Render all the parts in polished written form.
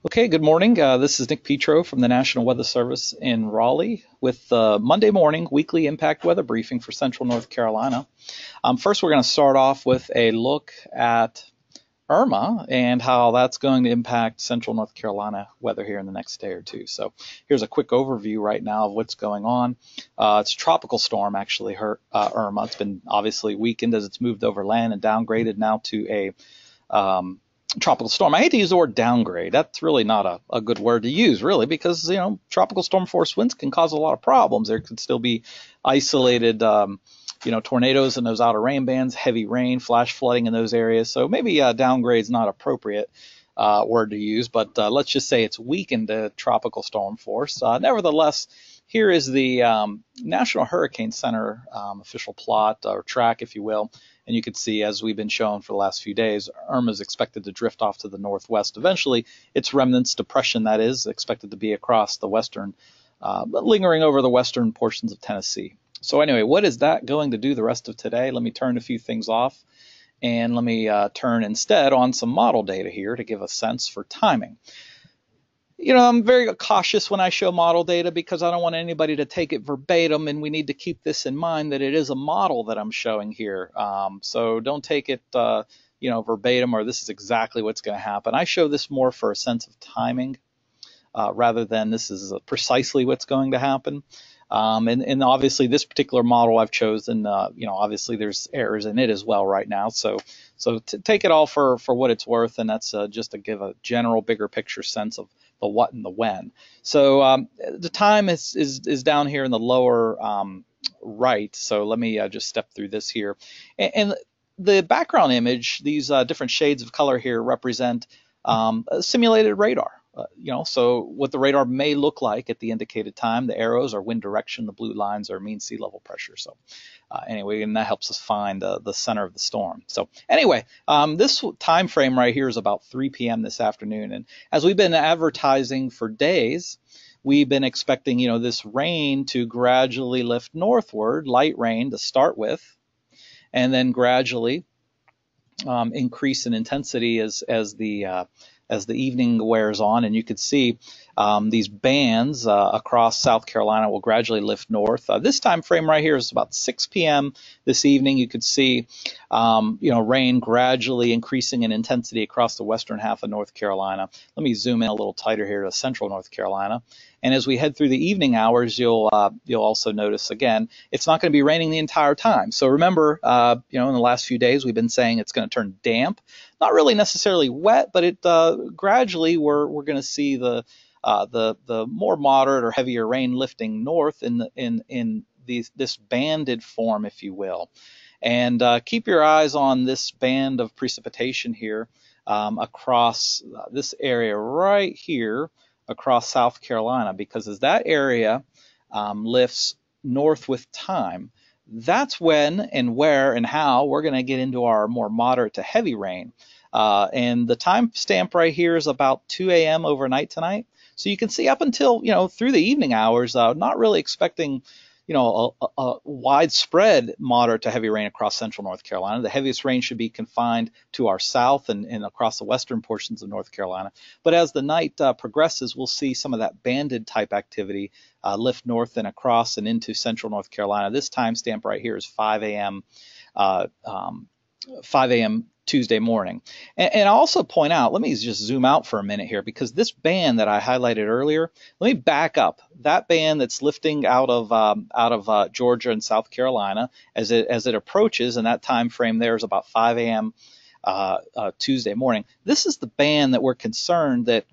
Okay, good morning. This is Nick Petro from the National Weather Service in Raleigh with the Monday morning weekly impact weather briefing for Central North Carolina. First, we're going to start off with a look at Irma and how that's going to impact Central North Carolina weather here in the next day or two. So here's a quick overview right now of what's going on. It's a tropical storm actually hurt Irma. It's been obviously weakened as it's moved over land and downgraded now to a tropical storm. I hate to use the word downgrade. That's really not a good word to use, really, because tropical storm force winds can cause a lot of problems. There could still be isolated, tornadoes in those outer rain bands, heavy rain, flash flooding in those areas. So maybe downgrade is not appropriate word to use, but let's just say it's weakened to tropical storm force. Nevertheless, here is the National Hurricane Center official plot or track, if you will. And you can see, as we've been shown for the last few days, Irma is expected to drift off to the northwest. Eventually, its remnants depression, that is, expected to be across the western, lingering over the western portions of Tennessee. So anyway, what is that going to do the rest of today? Let me turn a few things off, and let me turn instead on some model data here to give a sense for timing. I'm very cautious when I show model data because I don't want anybody to take it verbatim, and we need to keep this in mind that it is a model that I'm showing here. So don't take it, verbatim, or this is exactly what's going to happen. I show this more for a sense of timing rather than this is precisely what's going to happen. And obviously this particular model I've chosen, obviously there's errors in it as well right now. So take it all for what it's worth, and that's just to give a general bigger picture sense of the what and the when. So the time is down here in the lower right. So let me just step through this here. And the background image, these different shades of color here represent simulated radar. So what the radar may look like at the indicated time. The arrows are wind direction, the blue lines are mean sea level pressure. So anyway, and that helps us find the center of the storm. So anyway, this time frame right here is about 3 p.m. this afternoon. And as we've been advertising for days, we've been expecting, this rain to gradually lift northward, light rain to start with, and then gradually increase in intensity as the evening wears on. And you could see these bands across South Carolina will gradually lift north. This time frame right here is about 6 p.m. this evening. You could see rain gradually increasing in intensity across the western half of North Carolina. Let me zoom in a little tighter here to central North Carolina. And as we head through the evening hours, you'll also notice, again, it's not going to be raining the entire time. So remember, in the last few days, we've been saying it's going to turn damp. Not really necessarily wet, but it gradually we're going to see the more moderate or heavier rain lifting north in this banded form, if you will. And keep your eyes on this band of precipitation here across this area right here across South Carolina, because as that area lifts north with time, that's when and where and how we're going to get into our more moderate to heavy rain. And the time stamp right here is about 2 a.m. overnight tonight. So you can see up until, through the evening hours, not really expecting, a widespread moderate to heavy rain across central North Carolina. The heaviest rain should be confined to our south and across the western portions of North Carolina. But as the night progresses, we'll see some of that banded type activity lift north and across and into central North Carolina. This timestamp right here is 5 a.m. 5 a.m. Tuesday morning. And I'll also point out, let me just zoom out for a minute here, because this band that I highlighted earlier, let me back up. That band that's lifting out of Georgia and South Carolina as it approaches, and that time frame there is about 5 a.m. Tuesday morning. This is the band that we're concerned that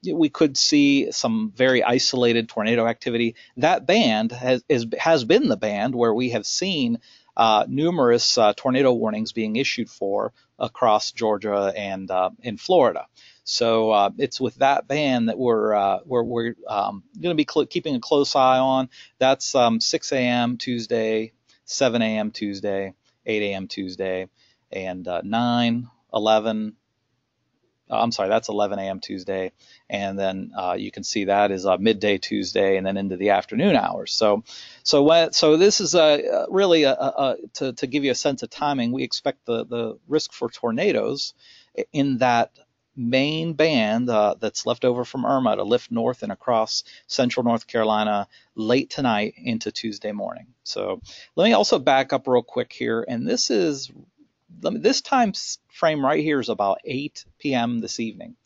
we could see some very isolated tornado activity. That band has been the band where we have seen numerous tornado warnings being issued for across Georgia and in Florida. So it's with that band that we're going to be keeping a close eye on. That's 6 a.m. Tuesday, 7 a.m. Tuesday, 8 a.m. Tuesday, and 9, 11. I'm sorry, that's 11 a.m. Tuesday, and then you can see that is midday Tuesday, and then into the afternoon hours. So this is really to give you a sense of timing. We expect the risk for tornadoes in that main band that's left over from Irma to lift north and across central North Carolina late tonight into Tuesday morning. So let me also back up real quick here, and this time frame right here is about 8 p.m. this evening.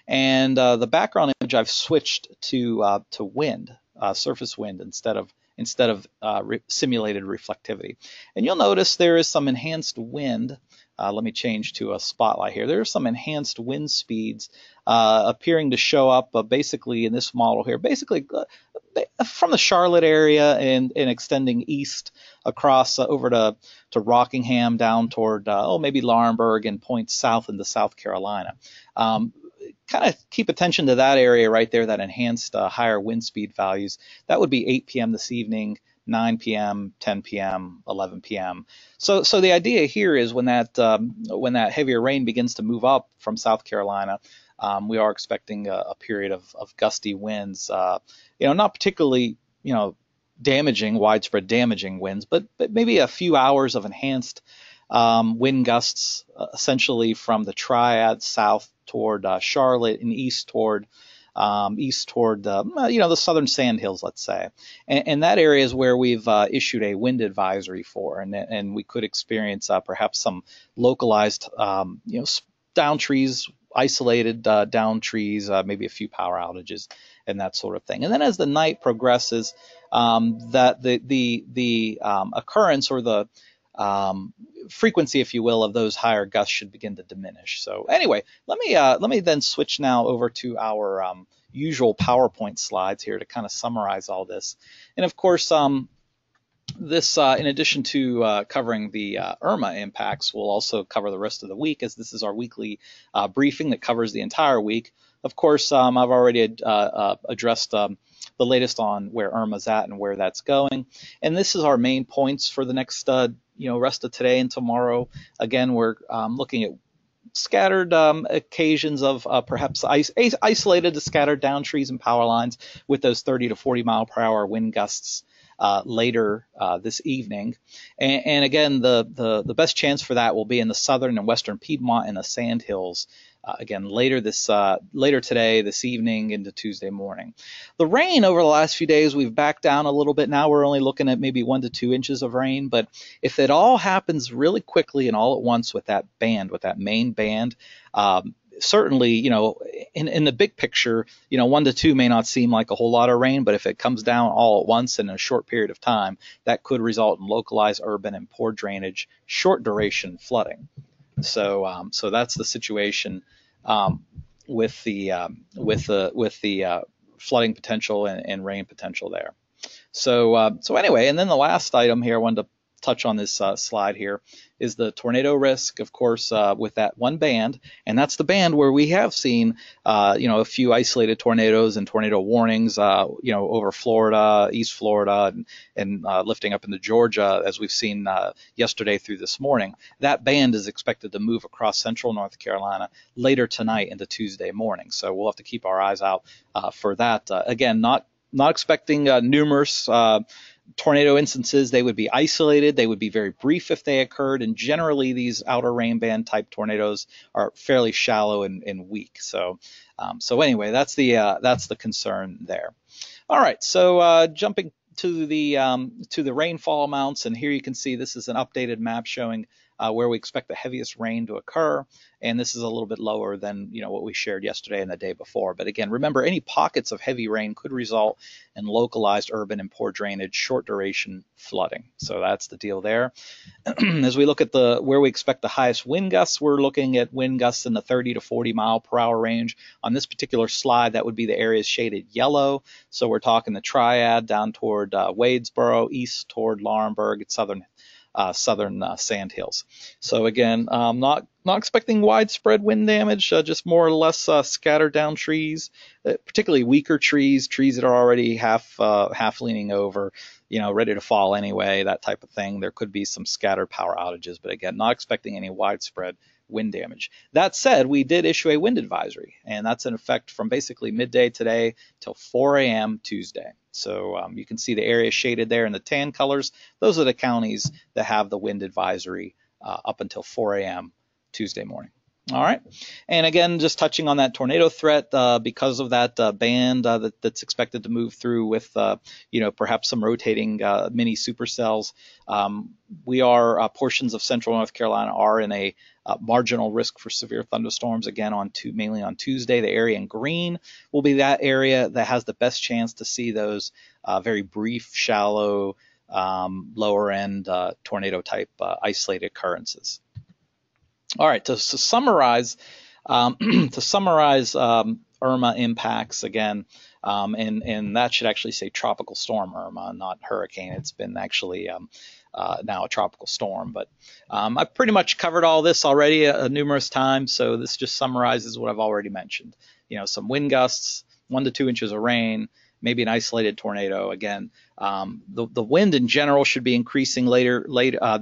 And the background image I've switched to wind, surface wind instead of simulated reflectivity. And you'll notice there is some enhanced wind. Let me change to a spotlight here. There are some enhanced wind speeds appearing to show up basically in this model here, basically from the Charlotte area and extending east across over to Rockingham down toward maybe Laurinburg and points south into South Carolina. Kind of keep attention to that area right there, that enhanced higher wind speed values. That would be 8 p.m. this evening, 9 p.m., 10 p.m., 11 p.m. So the idea here is when that heavier rain begins to move up from South Carolina, we are expecting a period of gusty winds. Not particularly widespread damaging winds, but maybe a few hours of enhanced wind gusts, essentially from the Triad south toward Charlotte and east toward the southern sandhills, let's say, and that area is where we've issued a wind advisory for, and we could experience perhaps some localized down trees, isolated down trees, maybe a few power outages and that sort of thing. And then as the night progresses, that the occurrence or the frequency, if you will, of those higher gusts should begin to diminish. So anyway, let me then switch now over to our usual PowerPoint slides here to kind of summarize all this. And of course, this, in addition to covering the Irma impacts, will also cover the rest of the week, as this is our weekly briefing that covers the entire week. Of course, I've already addressed the latest on where Irma's at and where that's going. And this is our main points for the next rest of today and tomorrow. Again, we're looking at scattered occasions of perhaps isolated to scattered down trees and power lines with those 30 to 40 mile per hour wind gusts later this evening. And again, the best chance for that will be in the southern and western Piedmont and the Sandhills. Again, later today, this evening into Tuesday morning. The rain over the last few days, we've backed down a little bit. Now we're only looking at maybe 1 to 2 inches of rain. But if it all happens really quickly and all at once with that main band, certainly, in the big picture, 1 to 2 may not seem like a whole lot of rain, but if it comes down all at once in a short period of time, that could result in localized urban and poor drainage, short duration flooding. So that's the situation with the flooding potential and rain potential there. So anyway, and then the last item here I wanted to touch on this slide here is the tornado risk, of course, with that one band, and that's the band where we have seen, a few isolated tornadoes and tornado warnings, over Florida, East Florida, and lifting up into Georgia, as we've seen yesterday through this morning. That band is expected to move across central North Carolina later tonight into Tuesday morning, so we'll have to keep our eyes out for that. Again, not expecting numerous tornado instances. They would be isolated. They would be very brief if they occurred. And generally, these outer rain band type tornadoes are fairly shallow and weak. So anyway, that's the concern there. All right. So jumping to the rainfall amounts, and here you can see this is an updated map showing where we expect the heaviest rain to occur, and this is a little bit lower than what we shared yesterday and the day before. But again, remember, any pockets of heavy rain could result in localized urban and poor drainage, short duration flooding. So that's the deal there. As we look at where we expect the highest wind gusts, we're looking at wind gusts in the 30 to 40 mile per hour range. On this particular slide, that would be the areas shaded yellow. So we're talking the Triad down toward Wadesboro, east toward Laurinburg, and southern Sandhills. So again, not expecting widespread wind damage, just more or less scattered down trees, particularly weaker trees that are already half leaning over, ready to fall anyway, that type of thing. There could be some scattered power outages, but again, not expecting any widespread wind damage. That said, we did issue a wind advisory, and that's in effect from basically midday today till 4 a.m. Tuesday. So you can see the area shaded there in the tan colors. Those are the counties that have the wind advisory up until 4 a.m. Tuesday morning. All right. And again, just touching on that tornado threat, because of that band that's expected to move through with, perhaps some rotating mini supercells, portions of central North Carolina are in a marginal risk for severe thunderstorms. Again, mainly on Tuesday. The area in green will be that area that has the best chance to see those very brief, shallow, lower end tornado type isolated occurrences. All right, to summarize, Irma impacts again, and that should actually say tropical storm Irma, not hurricane. It's been actually now a tropical storm, but I've pretty much covered all this already numerous times, so this just summarizes what I've already mentioned. Some wind gusts, 1 to 2 inches of rain, maybe an isolated tornado. Again, the wind in general should be increasing later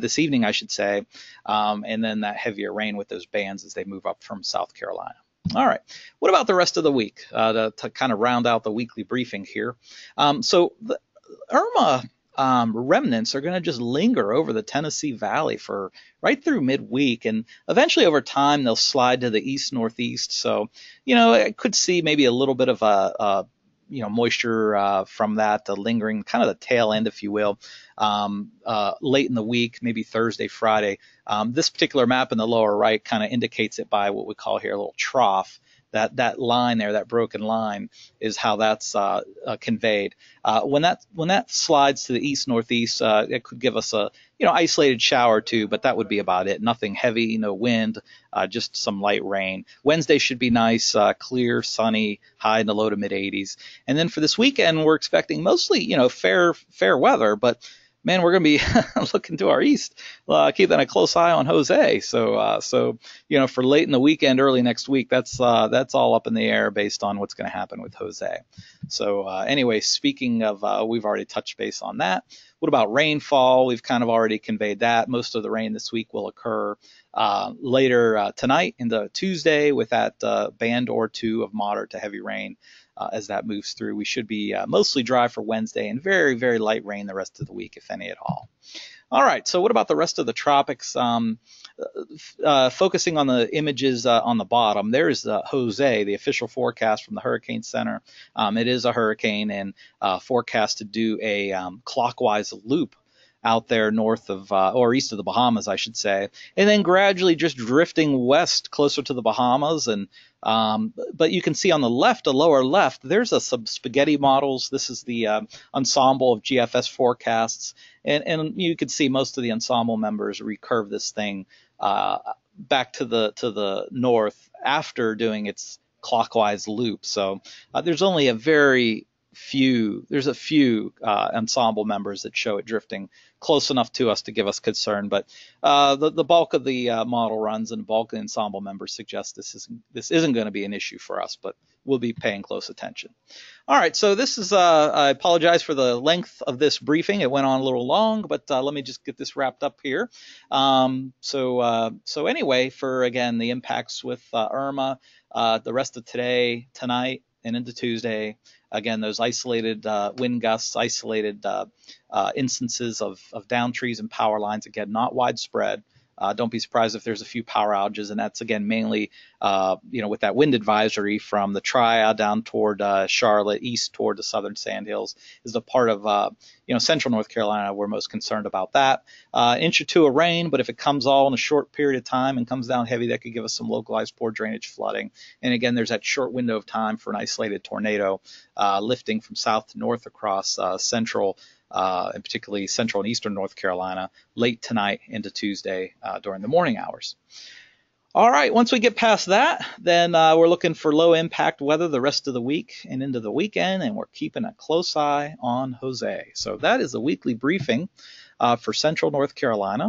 this evening, I should say, and then that heavier rain with those bands as they move up from South Carolina. All right, what about the rest of the week to kind of round out the weekly briefing here? So the Irma remnants are going to just linger over the Tennessee Valley for right through midweek, and eventually over time they'll slide to the east-northeast. So, I could see maybe a little bit of a moisture from that, the lingering kind of the tail end, if you will, late in the week, maybe Thursday, Friday. This particular map in the lower right kind of indicates it by what we call here a little trough. That line there, that broken line, is how that's conveyed. When that slides to the east-northeast, it could give us a isolated shower or two, but that would be about it. Nothing heavy, no wind, just some light rain. Wednesday should be nice, clear, sunny, high in the low to mid 80s. And then for this weekend, we're expecting mostly fair weather, but man, we're going to be looking to our east, keeping a close eye on Jose. So for late in the weekend, early next week, that's all up in the air based on what's going to happen with Jose. So anyway, speaking of, we've already touched base on that. What about rainfall? We've kind of already conveyed that. Most of the rain this week will occur later tonight into Tuesday with that band or two of moderate to heavy rain. As that moves through, we should be mostly dry for Wednesday and very, very light rain the rest of the week, if any at all. All right, so what about the rest of the tropics? Focusing on the images on the bottom, there's Jose, the official forecast from the Hurricane Center. It is a hurricane and forecast to do a clockwise loop out there north of or east of the Bahamas, I should say, and then gradually just drifting west closer to the Bahamas. And but you can see on the left, the lower left, there's some spaghetti models. This is the ensemble of GFS forecasts, and you can see most of the ensemble members recurve this thing back to the north after doing its clockwise loop. So there's only a few ensemble members that show it drifting close enough to us to give us concern, but the bulk of the model runs and the bulk of the ensemble members suggest this isn't going to be an issue for us, but we'll be paying close attention. All right, so this is I apologize for the length of this briefing. It went on a little long, but let me just get this wrapped up here. So anyway, for again the impacts with Irma, the rest of today, tonight, and into Tuesday. Again, those isolated wind gusts, isolated instances of down trees and power lines. Again, not widespread. Don't be surprised if there's a few power outages, and that's again mainly, with that wind advisory from the Triad down toward Charlotte, east toward the southern Sandhills, is the part of central North Carolina we're most concerned about that. Inch or two of rain, but if it comes all in a short period of time and comes down heavy, that could give us some localized poor drainage flooding. And again, there's that short window of time for an isolated tornado lifting from south to north across central. And particularly central and eastern North Carolina, late tonight into Tuesday during the morning hours. All right, once we get past that, then we're looking for low impact weather the rest of the week and into the weekend, and we're keeping a close eye on Jose. So that is a weekly briefing for central North Carolina.